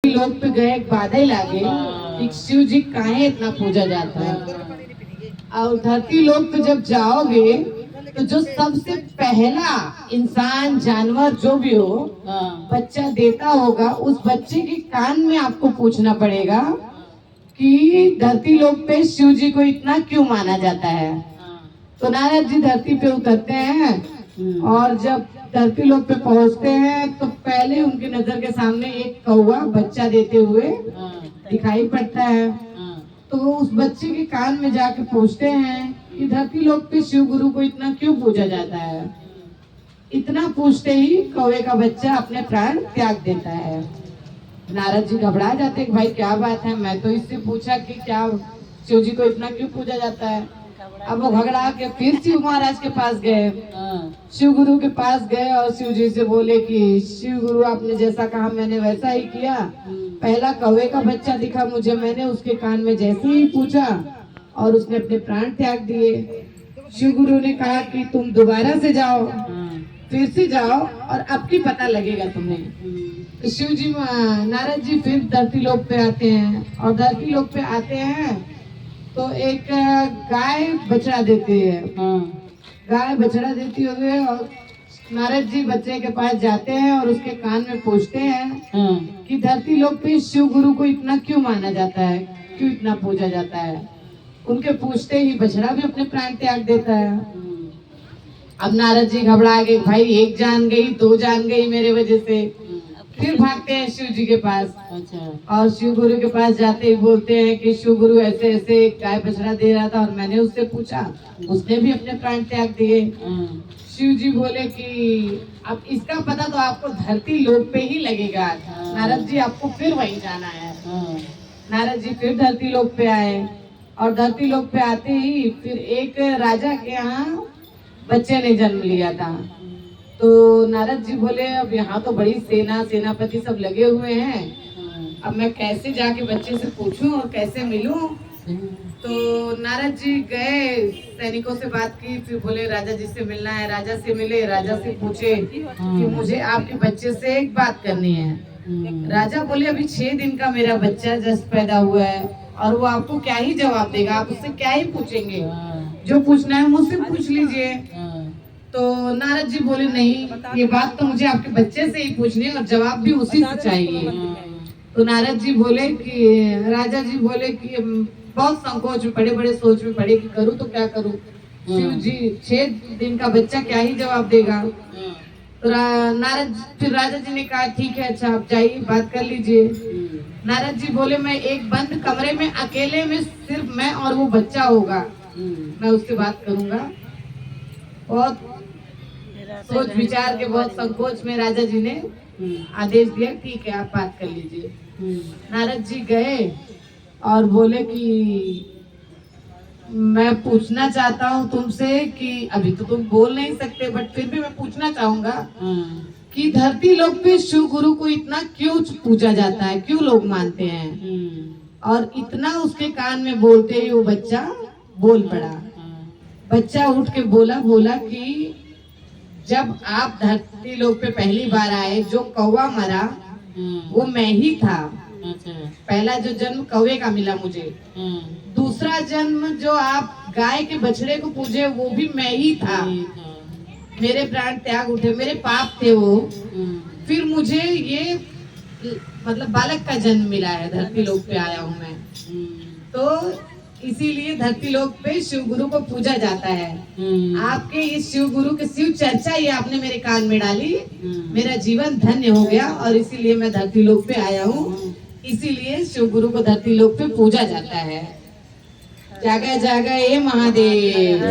लोग पे गए बादल लागे कि शिव जी काहे इतना पूजा जाता है। और धरती लोग पे जब जाओगे तो जो सबसे पहला इंसान जानवर जो भी हो बच्चा देता होगा, उस बच्चे के कान में आपको पूछना पड़ेगा कि धरती लोग पे शिव जी को इतना क्यों माना जाता है। तो नारद जी धरती पे उतरते हैं और जब धरती लोग पे पहुंचते हैं तो पहले उनकी नजर के सामने एक कौवा बच्चा देते हुए दिखाई पड़ता है। तो वो उस बच्चे के कान में जाके पूछते हैं कि धरती लोग पे शिव गुरु को इतना क्यों पूजा जाता है। इतना पूछते ही कौवे का बच्चा अपने प्राण त्याग देता है। नारद जी घबरा जाते हैं, भाई क्या बात है, मैं तो इससे पूछा कि क्या शिव जी को इतना क्यों पूजा जाता है। अब वो घबरा के फिर शिव महाराज के पास गए, शिव गुरु के पास गए और शिव जी से बोले कि शिव गुरु आपने जैसा कहा मैंने वैसा ही किया। पहला कौवे का बच्चा दिखा मुझे, मैंने उसके कान में जैसे ही पूछा और उसने अपने प्राण त्याग दिए। शिव गुरु ने कहा कि तुम दोबारा से जाओ, फिर से जाओ और अब की पता लगेगा तुम्हें। तो शिव जी नारद जी फिर धरती लोक पे आते हैं और धरती लोक पे आते हैं तो एक गाय बछड़ा देती है। गाय बछड़ा देती हुए और नारद जी बच्चे के पास जाते हैं और उसके कान में पूछते हैं कि धरती लोक पे शिव गुरु को इतना क्यों माना जाता है, क्यों इतना पूजा जाता है। उनके पूछते ही बछड़ा भी अपने प्राण त्याग देता है। अब नारद जी घबरा गए, भाई एक जान गई, दो जान गई मेरे वजह से। फिर भागते हैं शिव जी के पास। अच्छा। और शिव गुरु के पास जाते ही बोलते हैं कि शिव गुरु ऐसे ऐसे गाय बछड़ा दे रहा था और मैंने उससे पूछा, उसने भी अपने प्राण त्याग दिए। शिव जी बोले कि अब इसका पता तो आपको धरती लोक पे ही लगेगा। नारद जी आपको फिर वहीं जाना है। नारद जी फिर धरती लोक पे आए और धरती लोक पे आते ही फिर एक राजा के यहाँ बच्चे ने जन्म लिया था। तो नारद जी बोले अब यहाँ तो बड़ी सेनापति सब लगे हुए हैं, अब मैं कैसे जाके बच्चे से पूछूं और कैसे मिलूं। तो नारद जी गए, सैनिकों से बात की, फिर बोले राजा जी से मिलना है। राजा से मिले, राजा से पूछे कि मुझे आपके बच्चे से एक बात करनी है। राजा बोले अभी 6 दिन का मेरा बच्चा जस्ट पैदा हुआ है और वो आपको क्या ही जवाब देगा, आप उससे क्या ही पूछेंगे, जो पूछना है मुझसे पूछ लीजिए। तो नारद जी बोले नहीं, ये बात तो मुझे आपके बच्चे से ही पूछनी है और जवाब भी उसी से चाहिए। तो नारद जी बोले कि राजा जी बोले कि बहुत संकोच में पड़े, बड़े सोच में पड़े कि करूँ तो क्या करूँ। शिव जी 6 दिन का बच्चा क्या ही जवाब देगा। तो फिर राजा जी ने कहा ठीक है, अच्छा आप जाइए बात कर लीजिए। नारद जी बोले मैं एक बंद कमरे में अकेले में सिर्फ मैं और वो बच्चा होगा, मैं उससे बात करूंगा। बहुत सोच विचार के बहुत संकोच में राजा जी ने आदेश दिया, ठीक है आप बात कर लीजिए। नारद जी गए और बोले कि मैं पूछना चाहता हूँ तुमसे कि अभी तो तुम बोल नहीं सकते बट फिर भी मैं पूछना चाहूंगा कि धरती लोक पे शिव गुरु को इतना क्यों पूजा जाता है, क्यों लोग मानते हैं। और इतना उसके कान में बोलते ही वो बच्चा बोल पड़ा। बच्चा उठ के बोला कि जब आप धरती लोक पे पहली बार आए, जो कौवा मरा वो मैं ही था। पहला जो जन्म कौवे का मिला मुझे, दूसरा जन्म जो आप गाय के बछड़े को पूजे वो भी मैं ही था। मेरे प्राण त्याग उठे, मेरे पाप थे वो। फिर मुझे ये मतलब बालक का जन्म मिला है, धरती लोक पे आया हूँ मैं। तो इसीलिए धरती लोक पे शिव गुरु को पूजा जाता है। आपके इस शिव गुरु के शिव चर्चा ये आपने मेरे कान में डाली, मेरा जीवन धन्य हो गया और इसीलिए मैं धरती लोक पे आया हूँ। इसीलिए शिव गुरु को धरती लोक पे पूजा जाता है। जागा जागा ए महादेव।